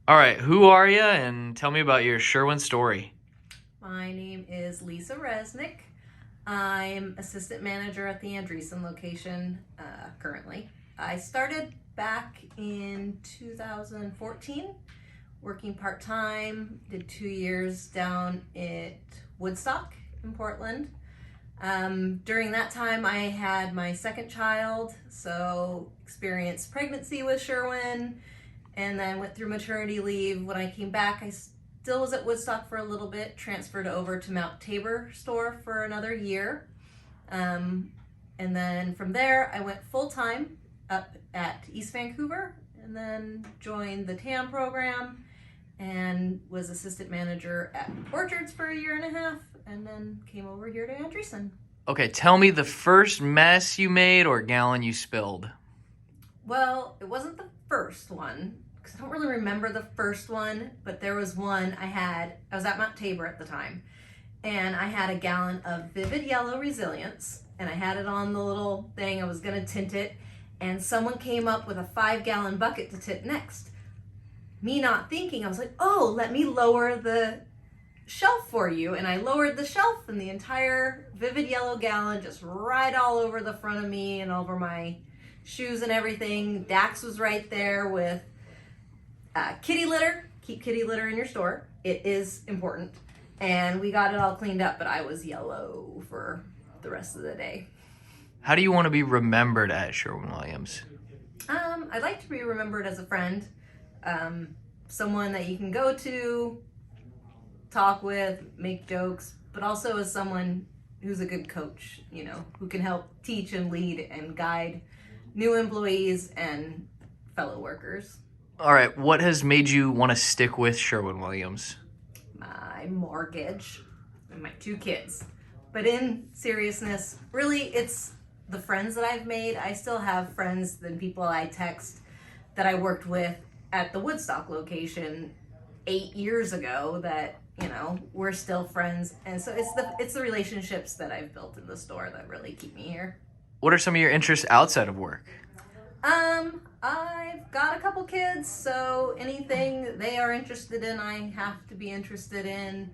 All right, who are you and tell me about your Sherwin story? My name is Lisa Reznick. I'm assistant manager at the Andreessen location currently. I started back in 2014 working part-time, did 2 years down at Woodstock in Portland. During that time, I had my second child, so experienced pregnancy with Sherwin, and then went through maternity leave. When I came back, I still was at Woodstock for a little bit, transferred over to Mount Tabor store for another year. And then from there, I went full time up at East Vancouver and then joined the TAM program and was assistant manager at Orchards for a year and a half, and then came over here to Andreessen. Okay, tell me the first mess you made or gallon you spilled. Well, it wasn't the first one, because I don't really remember the first one, but there was one I was at Mount Tabor at the time, and I had a gallon of Vivid Yellow Resilience, and I had it on the little thing. I was going to tint it, and someone came up with a 5-gallon bucket to tint next. Me not thinking, I was like, oh, let me lower the shelf for you. And I lowered the shelf, and the entire Vivid Yellow gallon just right all over the front of me and over my shoes and everything. Dax was right there with kitty litter. Keep kitty litter in your store. It is important. And we got it all cleaned up, but I was yellow for the rest of the day. How do you want to be remembered at Sherwin-Williams? I'd like to be remembered as a friend, someone that you can go to, talk with, make jokes, but also as someone who's a good coach, who can help teach and lead and guide new employees and fellow workers. All right, what has made you want to stick with Sherwin-Williams? My mortgage and my 2 kids. But in seriousness, really, it's the friends that I've made. I still have friends and people I text that I worked with at the Woodstock location 8 years ago that, we're still friends. And so it's the relationships that I've built in the store that really keep me here. What are some of your interests outside of work? I've got a couple kids, so anything they are interested in, I have to be interested in.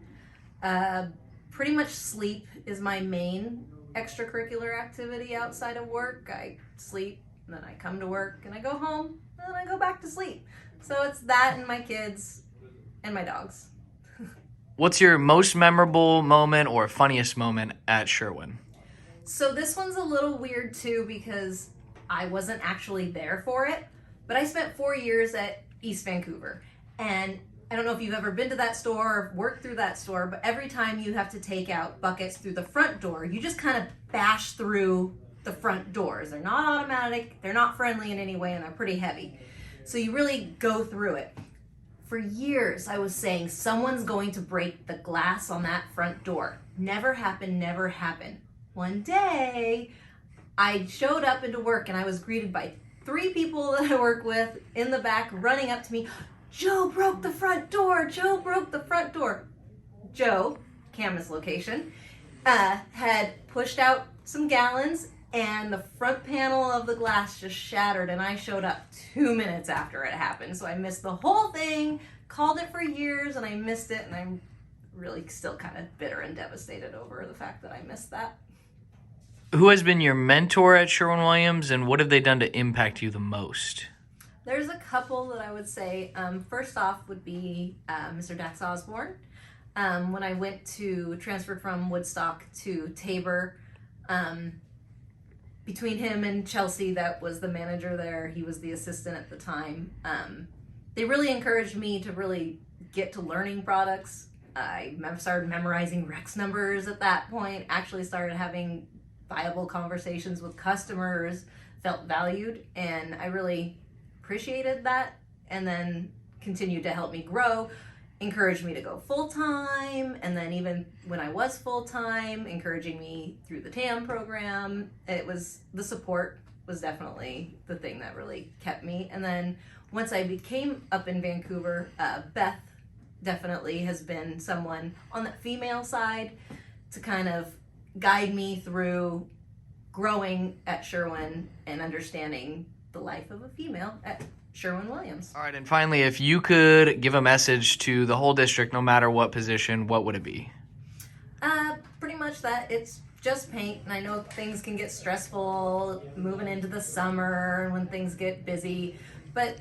Pretty much sleep is my main extracurricular activity outside of work. I sleep, and then I come to work, and I go home, and then I go back to sleep. So it's that and my kids and my dogs. What's your most memorable moment or funniest moment at Sherwin? So this one's a little weird too because I wasn't actually there for it, but I spent 4 years at East Vancouver. And I don't know if you've ever been to that store or worked through that store, but every time you have to take out buckets through the front door, you just kind of bash through the front doors. They're not automatic, they're not friendly in any way, and they're pretty heavy. So you really go through it. For years, I was saying someone's going to break the glass on that front door. Never happened, never happened. One day, I showed up into work and I was greeted by 3 people that I work with in the back running up to me. Joe broke the front door. Joe broke the front door. Joe, Camas location, had pushed out some gallons and the front panel of the glass just shattered, and I showed up 2 minutes after it happened. So I missed the whole thing, called it for years, and I missed it, and I'm really still kind of bitter and devastated over the fact that I missed that. Who has been your mentor at Sherwin-Williams, and what have they done to impact you the most? There's a couple that I would say. First off would be Mr. Dax Osborne. When I transferred from Woodstock to Tabor, between him and Chelsea, that was the manager there, he was the assistant at the time, they really encouraged me to really get to learning products. I started memorizing Rex numbers at that point, actually started having viable conversations with customers, felt valued, and I really appreciated that, and then continued to help me grow, encouraged me to go full-time, and then even when I was full-time, encouraging me through the TAM program. The support was definitely the thing that really kept me. And then once I became up in Vancouver, Beth definitely has been someone on the female side to kind of guide me through growing at Sherwin and understanding the life of a female at Sherwin-Williams. All right, and finally, if you could give a message to the whole district, no matter what position, what would it be? Pretty much that it's just paint, and I know things can get stressful moving into the summer and when things get busy, but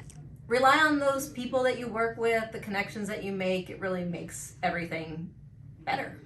rely on those people that you work with, the connections that you make. It really makes everything better.